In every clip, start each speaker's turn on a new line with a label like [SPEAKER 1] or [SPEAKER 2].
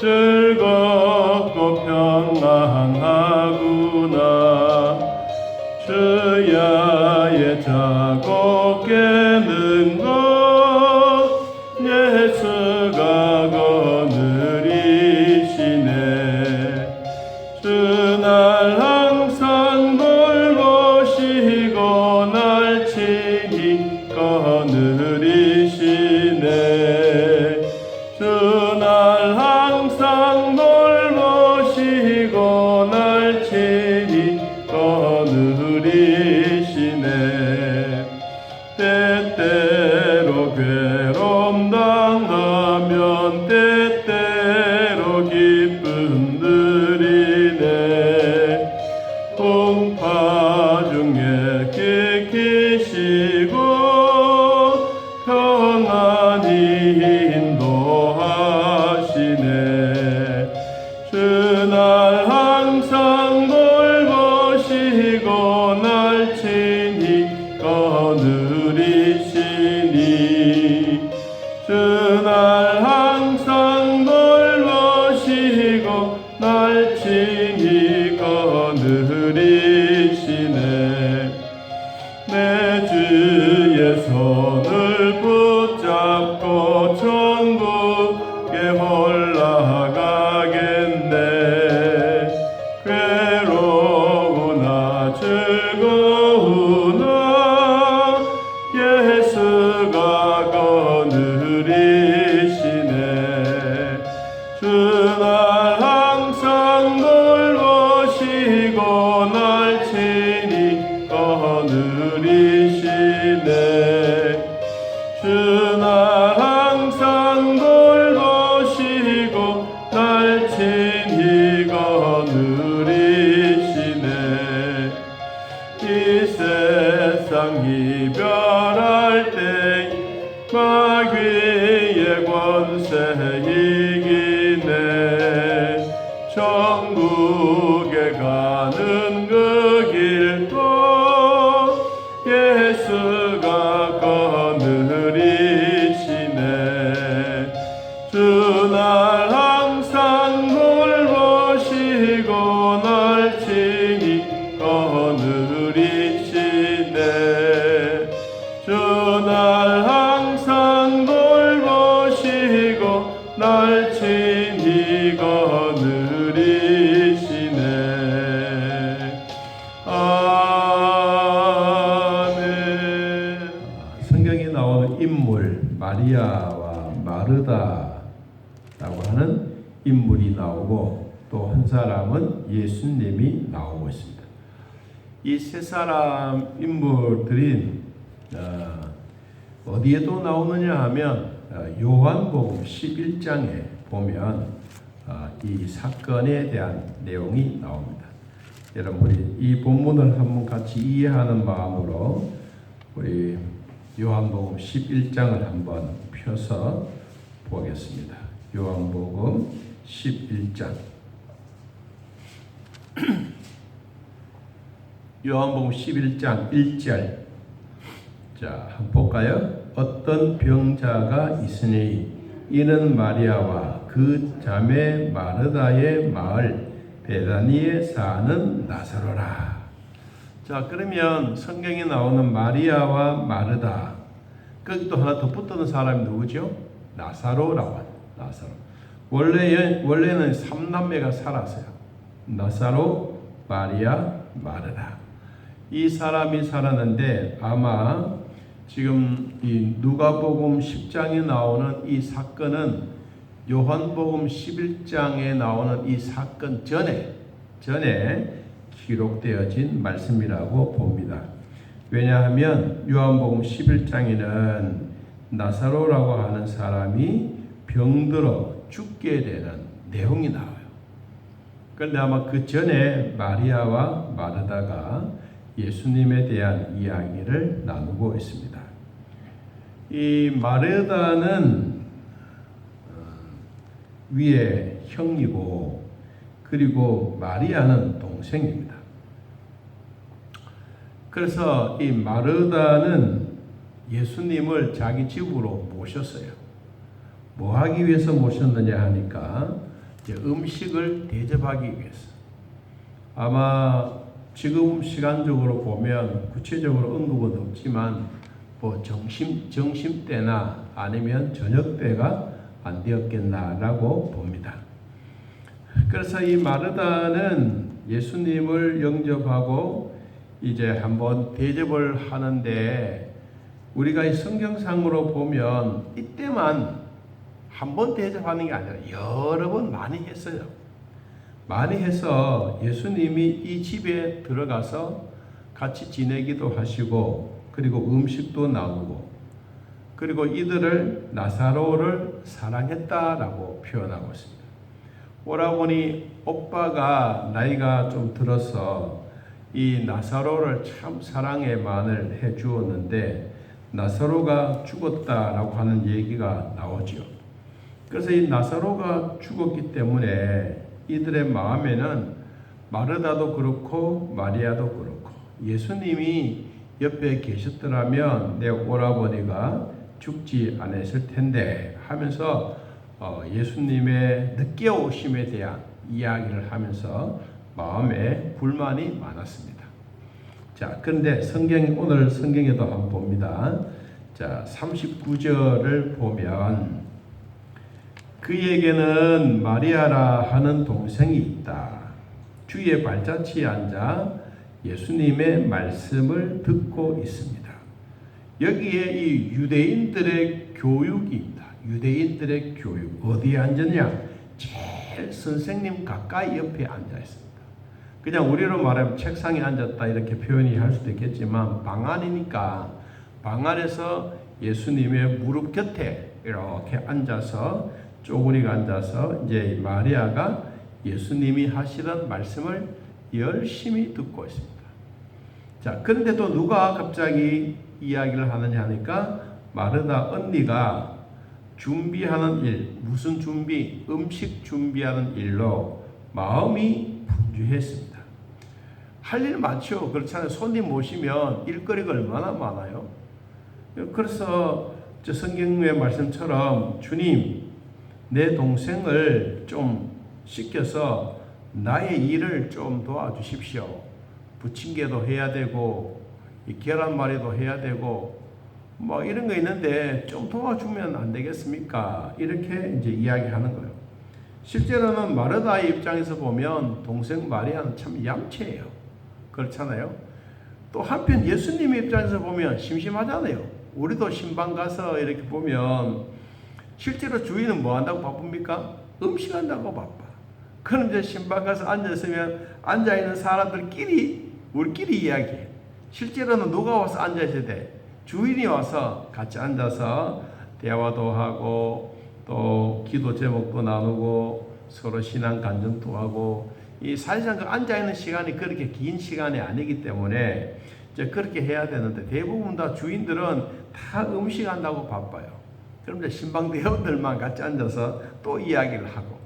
[SPEAKER 1] 즐겁고 평안하구나. 주야의 자고 깨는 것 예수가 거느리시네. 주날 항상 돌보시고 날 친히 거느리시네. 주날 항상 돌보시고 날 친히 거느리시네. 때때로 괴로움 당하면 때때로 기쁨 누리네. 풍파 중에 지키시고 평안히 인도하시네. 주날 항상 돌보시고 날 친히 거느리시니. 주날 항상 돌보시고 날 친히 거느리시네. 내 주의 손을 붙잡고 천국에 올라가겠네. 괴로우나 즐거우나 예수가 거느리시네. 주날 항상 돌보시고 날 친히 거느리시네. 주날 항상 돌보시고 날 친히 거느리시네. 이 세상 이별할 때 마귀의 권세 이기네. 천국에 가는 그 길도 예수가 거느리시네. 주날 항상 돌보시고 날 친히 거느리시네. 주날 항상 돌보시고 날 친히 거느리시네. 아멘. 성경에 나오는 인물 마리아와 마르다라고 하는 인물이 나오고 또 한 사람은 예수님이 나오고 있습니다. 이 세 사람 인물들이 어디에도 나오느냐 하면 요한복음 11장에 보면 이 사건에 대한 내용이 나옵니다. 여러분 우리 이 본문을 한번 같이 이해하는 마음으로 우리 요한복음 11장을 한번 펴서 보겠습니다. 요한복음 11장 요한복음 11장 1절. 자, 한번 볼까요? 어떤 병자가 있으니 이는 마리아와 그 자매 마르다의 마을 베다니에 사는 나사로라. 자, 그러면 성경에 나오는 마리아와 마르다, 거기 또 하나 더 붙는 사람이 누구죠? 나사로라고 합니다. 나사로. 원래는 3남매가 살았어요. 나사로, 마리아, 마르다. 이 사람이 살았는데 아마 지금 이 누가복음 10장에 나오는 이 사건은 요한복음 11장에 나오는 이 사건 전에 기록되어진 말씀이라고 봅니다. 왜냐하면 요한복음 11장에는 나사로라고 하는 사람이 병들어 죽게 되는 내용이 나와요. 그런데 아마 그 전에 마리아와 마르다가 예수님에 대한 이야기를 나누고 있습니다. 이 마르다는 위의 형이고 그리고 마리아는 동생입니다. 그래서 이 마르다는 예수님을 자기 집으로 모셨어요. 뭐 하기 위해서 모셨느냐 하니까 이제 음식을 대접하기 위해서. 아마 지금 시간적으로 보면 구체적으로 언급은 없지만 뭐 점심 때나 아니면 저녁 때가 안 되었겠나라고 봅니다. 그래서 이 마르다는 예수님을 영접하고 이제 한번 대접을 하는데, 우리가 이 성경상으로 보면 이때만 한 번 대접하는 게 아니라 여러 번 많이 했어요. 많이 해서 예수님이 이 집에 들어가서 같이 지내기도 하시고, 그리고 음식도 나누고, 그리고 이들을 나사로를 사랑했다라고 표현하고 있습니다. 오라버니 오빠가 나이가 좀 들어서 이 나사로를 참 사랑에만을 해 주었는데 나사로가 죽었다라고 하는 얘기가 나오죠. 그래서 이 나사로가 죽었기 때문에 이들의 마음에는 마르다도 그렇고 마리아도 그렇고 예수님이 옆에 계셨더라면 내 오라버니가 죽지 않았을 텐데 하면서 예수님의 늦게 오심에 대한 이야기를 하면서 마음에 불만이 많았습니다. 자, 그런데 오늘 성경에도 한번 봅니다. 자, 39절을 보면 그에게는 마리아라 하는 동생이 있다. 주의 발자취에 앉아 예수님의 말씀을 듣고 있습니다. 여기에 이 유대인들의 교육입니다. 유대인들의 교육. 어디에 앉았냐? 제일 선생님 가까이 옆에 앉아 있습니다. 그냥 우리로 말하면 책상에 앉았다 이렇게 표현이 할 수도 있겠지만 방 안이니까 방 안에서 예수님의 무릎 곁에 이렇게 앉아서 쪼그리고 앉아서 이제 마리아가 예수님이 하시던 말씀을 열심히 듣고 있습니다. 자, 그런데 또 누가 갑자기 이야기를 하느냐 하니까 마르다 언니가 준비하는 일, 무슨 준비? 음식 준비하는 일로 마음이 분주했습니다. 할 일 많죠. 그렇잖아요. 손님 모시면 일거리가 얼마나 많아요. 그래서 저 성경의 말씀처럼 주님, 내 동생을 좀 시켜서 나의 일을 좀 도와주십시오. 부침개도 해야 되고 계란말이도 해야 되고 뭐 이런 거 있는데 좀 도와주면 안 되겠습니까? 이렇게 이제 이야기하는 거예요. 실제로는 마르다의 입장에서 보면 동생 마리아는 참 얌체예요. 그렇잖아요. 또 한편 예수님의 입장에서 보면 심심하잖아요. 우리도 신방 가서 이렇게 보면 실제로 주인은 뭐 한다고 바쁩니까? 음식한다고 바빠. 그럼 이제 신방 가서 앉아있으면 앉아있는 사람들끼리 우리끼리 이야기해. 실제로는 누가 와서 앉아있어야 돼? 주인이 와서 같이 앉아서 대화도 하고 또 기도 제목도 나누고 서로 신앙 간증도 하고, 이 사실상 그 앉아있는 시간이 그렇게 긴 시간이 아니기 때문에 이제 그렇게 해야 되는데 대부분 다 주인들은 다 음식한다고 바빠요. 그럼 이제 신방 대원들만 같이 앉아서 또 이야기를 하고,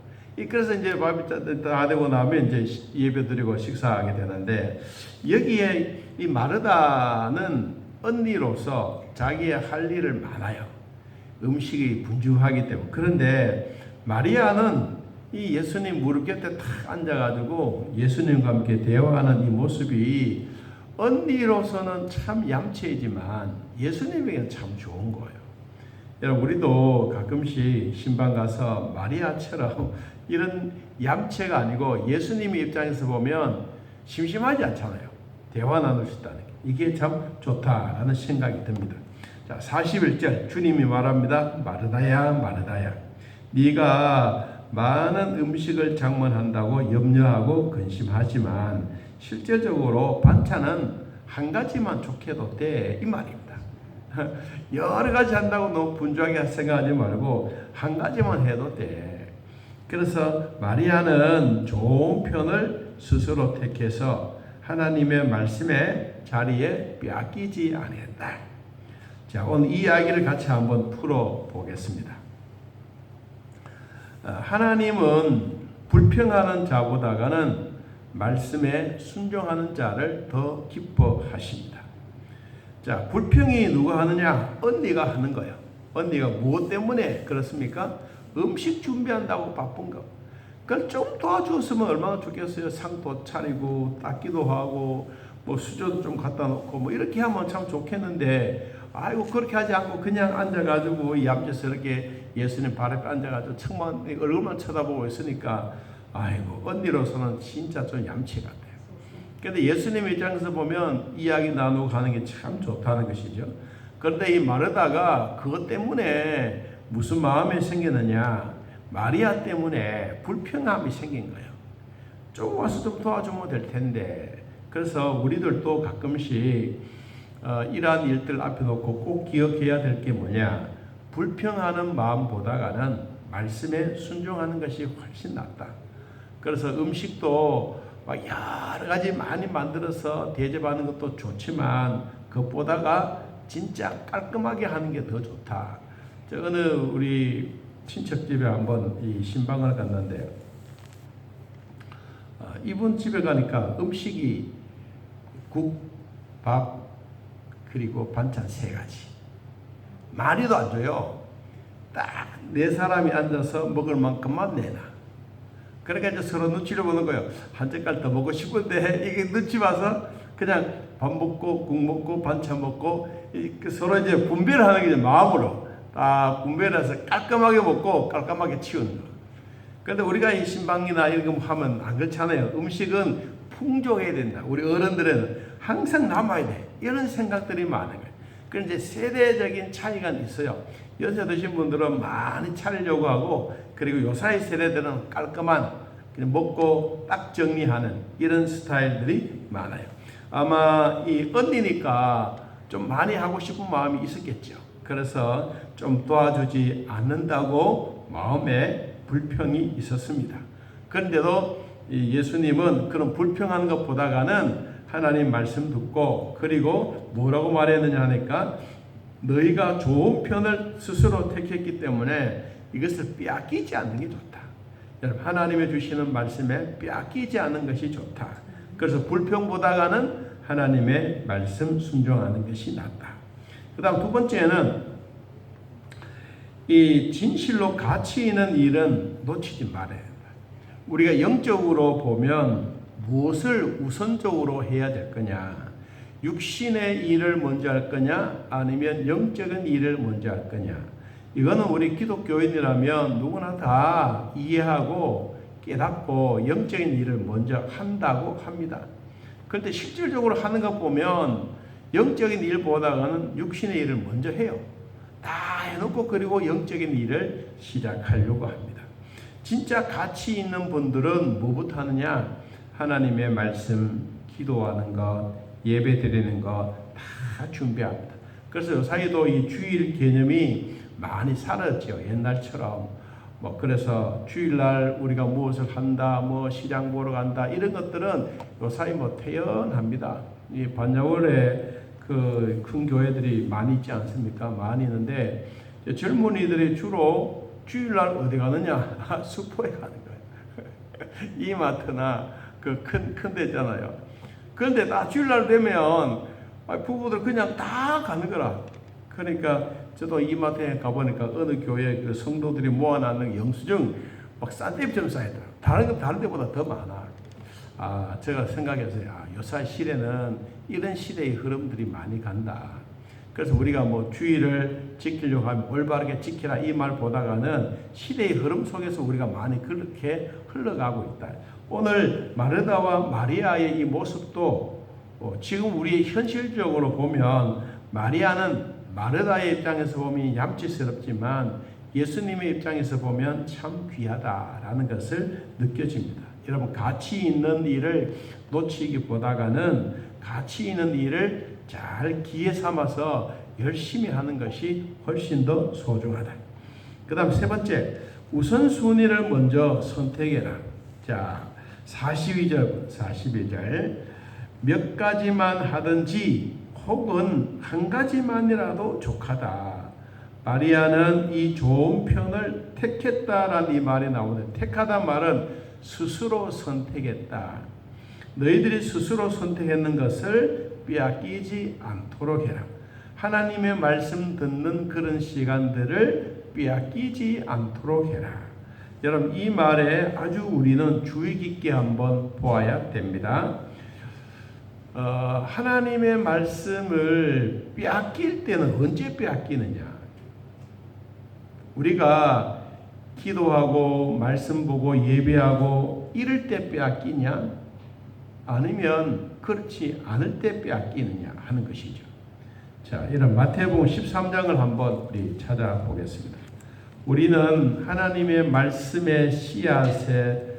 [SPEAKER 1] 그래서 이제 밥이 다 되고 나면 이제 예배 드리고 식사하게 되는데, 여기에 이 마르다는 언니로서 자기의 할 일을 많아요. 음식이 분주하기 때문에. 그런데 마리아는 이 예수님 무릎 곁에 탁 앉아가지고 예수님과 함께 대화하는 이 모습이 언니로서는 참 얌체이지만 예수님에게는 참 좋은 거예요. 여러분, 우리도 가끔씩 신방 가서 마리아처럼 이런 얌체가 아니고 예수님의 입장에서 보면 심심하지 않잖아요. 대화 나눌 수 있다는 게. 이게 참 좋다라는 생각이 듭니다. 자, 41절 주님이 말합니다. 마르다야, 마르다야, 네가 많은 음식을 장만한다고 염려하고 근심하지만 실제적으로 반찬은 한 가지만 좋게도 돼, 이 말입니다. 여러 가지 한다고 너무 분주하게 생각하지 말고 한 가지만 해도 돼. 그래서 마리아는 좋은 편을 스스로 택해서 하나님의 말씀의 자리에 빼앗기지 아니했다. 자, 오늘 이 이야기를 같이 한번 풀어 보겠습니다. 하나님은 불평하는 자보다는 말씀에 순종하는 자를 더 기뻐하십니다. 자, 불평이 누가 하느냐? 언니가 하는 거예요. 언니가 무엇 때문에 그렇습니까? 음식 준비한다고 바쁜 거. 그걸 좀 도와주었으면 얼마나 좋겠어요. 상도 차리고 닦기도 하고 뭐 수저도 좀 갖다 놓고 뭐 이렇게 하면 참 좋겠는데, 아이고 그렇게 하지 않고 그냥 앉아가지고 얌전스럽게 예수님 발 앞에 앉아가지고 청만 얼굴만 쳐다보고 있으니까, 아이고 언니로서는 진짜 좀 얌체 같아요. 근데 예수님 입장에서 보면 이야기 나누고 가는 게 참 좋다는 것이죠. 그런데 이 마르다가 그것 때문에 무슨 마음이 생기느냐, 마리아 때문에 불평함이 생긴 거예요. 좀 와서 좀 도와주면 될 텐데. 그래서 우리들도 가끔씩 이러한 일들 앞에 놓고 꼭 기억해야 될 게 뭐냐, 불평하는 마음보다는 말씀에 순종하는 것이 훨씬 낫다. 그래서 음식도 막 여러 가지 많이 만들어서 대접하는 것도 좋지만 그것보다가 진짜 깔끔하게 하는 게 더 좋다. 어느 우리 친척 집에 한번 이 신방을 갔는데, 이분 집에 가니까 음식이 국, 밥, 그리고 반찬 3가지. 많이도 안 줘요. 딱 4사람이 앉아서 먹을 만큼만 내놔. 그러니까 이제 서로 눈치를 보는 거예요. 한 젓갈 더 먹고 싶은데 이게 눈치 봐서 그냥 밥 먹고 국 먹고 반찬 먹고 서로 이제 분배를 하는 게 이제 마음으로 딱 분배를 해서 깔끔하게 먹고 깔끔하게 치우는 거. 그런데 우리가 이 신방이나 이런 거 하면 안 그렇잖아요. 음식은 풍족해야 된다. 우리 어른들은 항상 남아야 돼. 이런 생각들이 많은 거예요. 그런 이제 세대적인 차이가 있어요. 연세 드신 분들은 많이 차리려고 하고, 그리고 요사이 세대들은 깔끔한 그냥 먹고 딱 정리하는 이런 스타일들이 많아요. 아마 이 언니니까 좀 많이 하고 싶은 마음이 있었겠죠. 그래서 좀 도와주지 않는다고 마음에 불평이 있었습니다. 그런데도 예수님은 그런 불평하는 것보다는 하나님 말씀 듣고, 그리고 뭐라고 말했느냐 하니까, 너희가 좋은 편을 스스로 택했기 때문에 이것을 빼앗기지 않는 게 좋다. 여러분, 하나님의 주시는 말씀에 빼앗기지 않는 것이 좋다. 그래서 불평보다는 하나님의 말씀 순종하는 것이 낫다. 그 다음 2번째는 이 진실로 가치 있는 일은 놓치지 말아야 된다. 우리가 영적으로 보면 무엇을 우선적으로 해야 될 거냐, 육신의 일을 먼저 할 거냐, 아니면 영적인 일을 먼저 할 거냐. 이거는 우리 기독교인이라면 누구나 다 이해하고 깨닫고 영적인 일을 먼저 한다고 합니다. 그런데 실질적으로 하는 것 보면 영적인 일보다는 육신의 일을 먼저 해요. 다 해놓고 그리고 영적인 일을 시작하려고 합니다. 진짜 가치 있는 분들은 뭐부터 하느냐? 하나님의 말씀, 기도하는 것, 예배 드리는 것 다 준비합니다. 그래서 요사이도 이 주일 개념이 많이 사라졌죠. 옛날처럼 뭐 그래서 주일날 우리가 무엇을 한다, 뭐 시장 보러 간다, 이런 것들은 요사이 뭐 태연합니다. 이 반야월에 그 큰 교회들이 많이 있지 않습니까? 많이 있는데 젊은이들이 주로 주일날 어디 가느냐? 수포에 가는 거예요. 이마트나 그 큰 데 있잖아요. 그런데 다 주일날 되면 부부들 그냥 다 가는 거라. 그러니까 저도 이마트에 가보니까 어느 교회 그 성도들이 모아놨는 영수증 막 싼데비처럼 쌓여있더라고요. 다른 데보다 더 많아. 제가 생각했어요. 요사 시대는 이런 시대의 흐름들이 많이 간다. 그래서 우리가 뭐 주의를 지키려고 하면 올바르게 지키라 이 말보다는 시대의 흐름 속에서 우리가 많이 그렇게 흘러가고 있다. 오늘 마르다와 마리아의 이 모습도 지금 우리 현실적으로 보면 마리아는 마르다의 입장에서 보면 얌치스럽지만 예수님의 입장에서 보면 참 귀하다라는 것을 느껴집니다. 여러분, 가치 있는 일을 놓치기보다는 가치 있는 일을 잘 기회 삼아서 열심히 하는 것이 훨씬 더 소중하다. 그 다음 3번째, 우선순위를 먼저 선택해라. 자, 42절 몇 가지만 하든지 혹은 한 가지만이라도 족하다. 마리아는 이 좋은 편을 택했다라는 이 말이 나오는데, 택하다 말은 스스로 선택했다. 너희들이 스스로 선택했는 것을 빼앗기지 않도록 해라. 하나님의 말씀 듣는 그런 시간들을 빼앗기지 않도록 해라. 여러분 이 말에 아주 우리는 주의 깊게 한번 보아야 됩니다. 하나님의 말씀을 빼앗길 때는 언제 빼앗기느냐? 우리가 기도하고 말씀 보고 예배하고 이럴 때 빼앗기냐? 아니면 그렇지 않을 때 빼앗기느냐 하는 것이죠. 자, 이런 마태복음 13장을 한번 우리 찾아보겠습니다. 우리는 하나님의 말씀의 씨앗을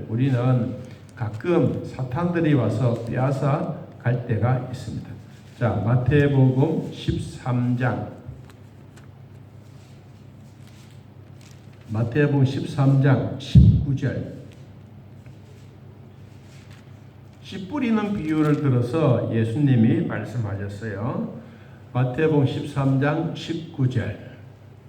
[SPEAKER 1] 우리는 가끔 사탄들이 와서 빼앗아 갈 때가 있습니다. 자, 마태복음 13장. 마태복음 13장 19절. 씨 뿌리는 비유를 들어서 예수님이 말씀하셨어요. 마태복음 13장 19절.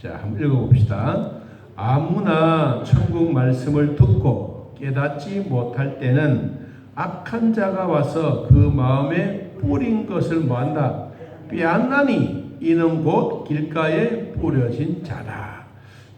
[SPEAKER 1] 자, 한번 읽어봅시다. 아무나 천국 말씀을 듣고 깨닫지 못할 때는 악한 자가 와서 그 마음에 뿌린 것을 뭐한다? 빼앗나니 이는 곧 길가에 뿌려진 자다.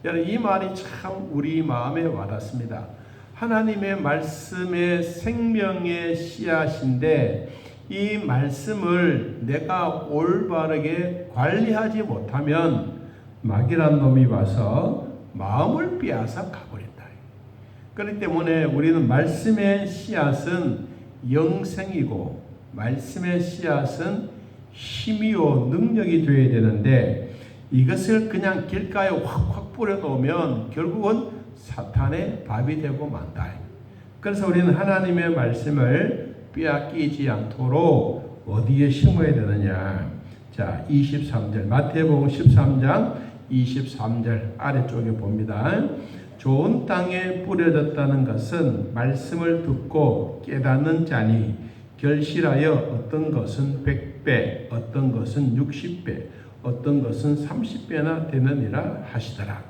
[SPEAKER 1] 여러분 이 말이 참 우리 마음에 와닿습니다. 하나님의 말씀의 생명의 씨앗인데 이 말씀을 내가 올바르게 관리하지 못하면 마귀란 놈이 와서 마음을 빼앗아 가버린다. 그렇기 때문에 우리는 말씀의 씨앗은 영생이고 말씀의 씨앗은 힘이요 능력이 되어야 되는데 이것을 그냥 길가에 확 뿌려놓으면 결국은 사탄의 밥이 되고 만다. 그래서 우리는 하나님의 말씀을 빼앗기지 않도록 어디에 심어야 되느냐? 자, 23절 마태복음 13장 23절 아래쪽에 봅니다. 좋은 땅에 뿌려졌다는 것은 말씀을 듣고 깨닫는 자니 결실하여 어떤 것은 100배, 어떤 것은 60배, 어떤 것은 30배나 되느니라 하시더라.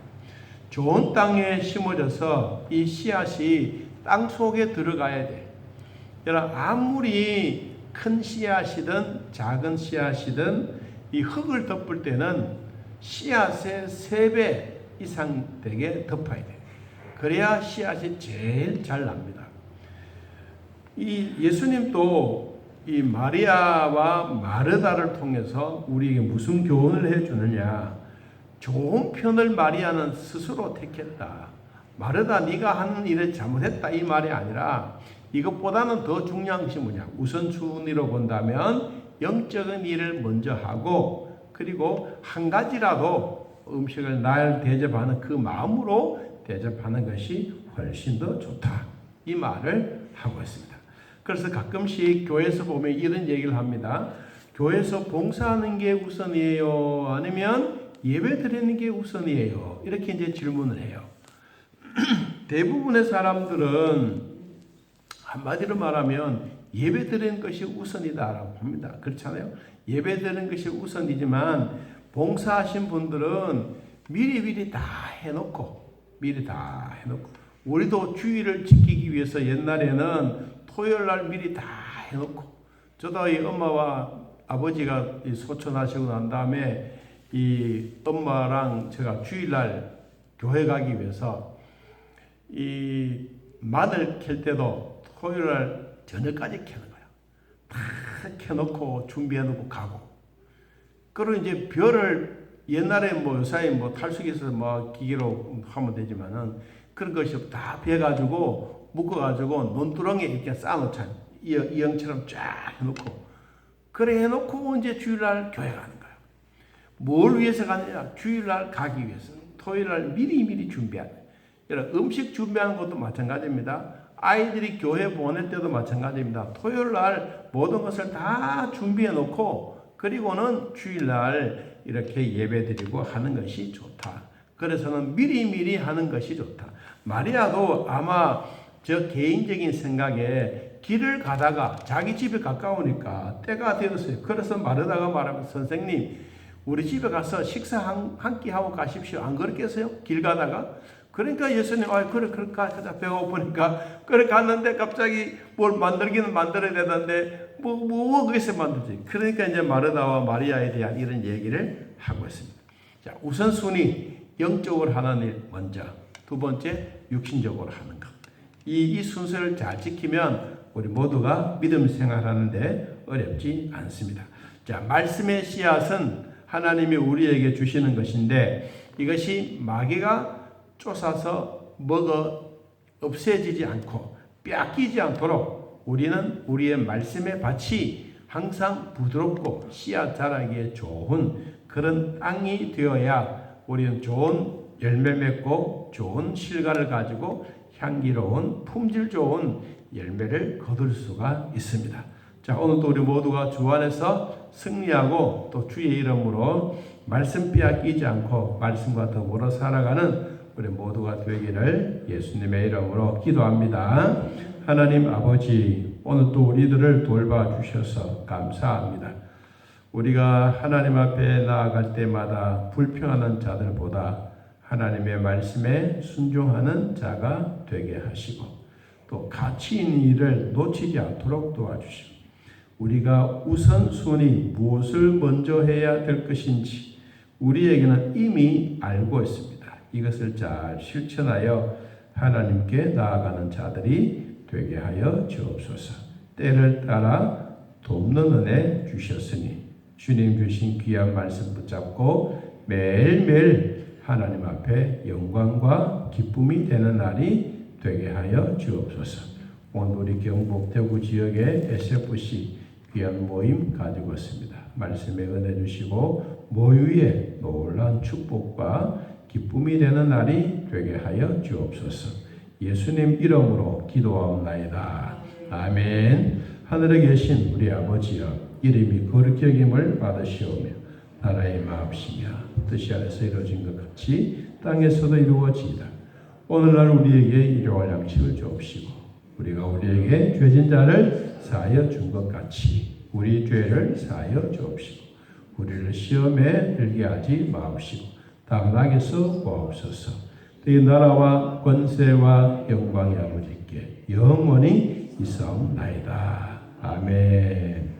[SPEAKER 1] 좋은 땅에 심어져서 이 씨앗이 땅 속에 들어가야 돼. 여러분 아무리 큰 씨앗이든 작은 씨앗이든 이 흙을 덮을 때는 씨앗의 3배 이상 되게 덮어야 돼. 그래야 씨앗이 제일 잘 납니다. 이 예수님도 이 마리아와 마르다를 통해서 우리에게 무슨 교훈을 해주느냐? 좋은 편을 마리아는 스스로 택했다. 마르다 네가 하는 일에 잘못했다 이 말이 아니라 이것보다는 더 중요한 것이 뭐냐? 우선순위로 본다면 영적인 일을 먼저 하고 그리고 한 가지라도 음식을 날 대접하는 그 마음으로 대접하는 것이 훨씬 더 좋다. 이 말을 하고 있습니다. 그래서 가끔씩 교회에서 보면 이런 얘기를 합니다. 교회에서 봉사하는 게 우선이에요? 아니면 예배 드리는 게 우선이에요? 이렇게 이제 질문을 해요. 대부분의 사람들은 한마디로 말하면 예배 드리는 것이 우선이다라고 합니다. 그렇잖아요. 예배 드리는 것이 우선이지만 봉사하신 분들은 미리 다 해놓고 우리도 주의를 지키기 위해서 옛날에는 토요일 날 미리 다 해놓고 저도 이 엄마와 아버지가 소천하시고 난 다음에 이 엄마랑 제가 주일날 교회 가기 위해서 이 마늘 캘 때도 토요일날 저녁까지 캐는 거야. 다 캐놓고 준비해놓고 가고. 그리고 이제 별을 옛날에 뭐 요사이 뭐 탈수기에서 뭐 기계로 하면 되지만은 그런 것이 다 베가지고 묶어가지고 논두렁에 이렇게 쌓아놓자. 이형처럼 쫙 해놓고. 그래 해놓고 언제 주일날 교회 가는 거야. 뭘 위해서 가느냐? 주일날 가기 위해서. 토요일날 미리 준비하는 거야. 음식 준비하는 것도 마찬가지입니다. 아이들이 교회 보낼 때도 마찬가지입니다. 토요일날 모든 것을 다 준비해 놓고 그리고는 주일날 이렇게 예배드리고 하는 것이 좋다. 그래서는 미리 하는 것이 좋다. 마리아도 아마 저 개인적인 생각에 길을 가다가 자기 집에 가까우니까 때가 되었어요. 그래서 마르다가 말하면 선생님 우리 집에 가서 식사 한 끼 하고 가십시오. 안 그렇겠어요? 길 가다가? 그러니까 예수님 그래 가자 배고프니까 그래 갔는데 갑자기 뭘 만들기는 만들어야 되는데 뭐 거기서 만들지. 그러니까 이제 마르다와 마리아에 대한 이런 얘기를 하고 있습니다. 자, 우선순위 영적으로 하는 일 먼저, 두 번째 육신적으로 하는 것. 이 순서를 잘 지키면 우리 모두가 믿음 생활하는데 어렵지 않습니다. 자, 말씀의 씨앗은 하나님이 우리에게 주시는 것인데 이것이 마귀가 쫓아서 먹어 없애지지 않고 빼앗기지 않도록 우리는 우리의 말씀의 밭이 항상 부드럽고 씨앗 자라기에 좋은 그런 땅이 되어야 우리는 좋은 열매 맺고 좋은 실과를 가지고 향기로운 품질 좋은 열매를 거둘 수가 있습니다. 자, 오늘도 우리 모두가 주 안에서 승리하고 또 주의 이름으로 말씀 빼앗기지 않고 말씀과 더불어 살아가는 우리 모두가 되기를 예수님의 이름으로 기도합니다. 하나님 아버지, 오늘 또 우리들을 돌봐주셔서 감사합니다. 우리가 하나님 앞에 나아갈 때마다 불평하는 자들보다 하나님의 말씀에 순종하는 자가 되게 하시고 또 가치 있는 일을 놓치지 않도록 도와주시고 우리가 우선순위 무엇을 먼저 해야 될 것인지 우리에게는 이미 알고 있습니다. 이것을 잘 실천하여 하나님께 나아가는 자들이 되게 하여 주옵소서. 때를 따라 돕는 은혜 주셨으니 주님 주신 귀한 말씀 붙잡고 매일매일 하나님 앞에 영광과 기쁨이 되는 날이 되게 하여 주옵소서. 오늘 우리 경북 대구 지역의 SFC 귀한 모임 가지고 있습니다. 말씀에 은혜 주시고 모유의 놀라운 축복과 기쁨이 되는 날이 되게 하여 주옵소서. 예수님 이름으로 기도하옵나이다. 아멘. 하늘에 계신 우리 아버지여, 이름이 거룩히 여김을 받으시오며 나라의 마음이시며 뜻이 하늘에서 이루어진 것 같이 땅에서도 이루어지이다. 오늘날 우리에게 일용할 양식을 주옵시고 우리가 우리에게 죄진 자를 사하여 준 것 같이 우리 죄를 사하여 주옵시고 우리를 시험에 들게 하지 마옵시고 다만 악에서 구하옵소서. 이 나라와 권세와 영광이 아버지께 영원히 있사옵나이다. 아멘.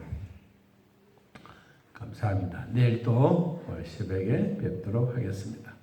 [SPEAKER 1] 감사합니다. 내일 또 새벽에 뵙도록 하겠습니다.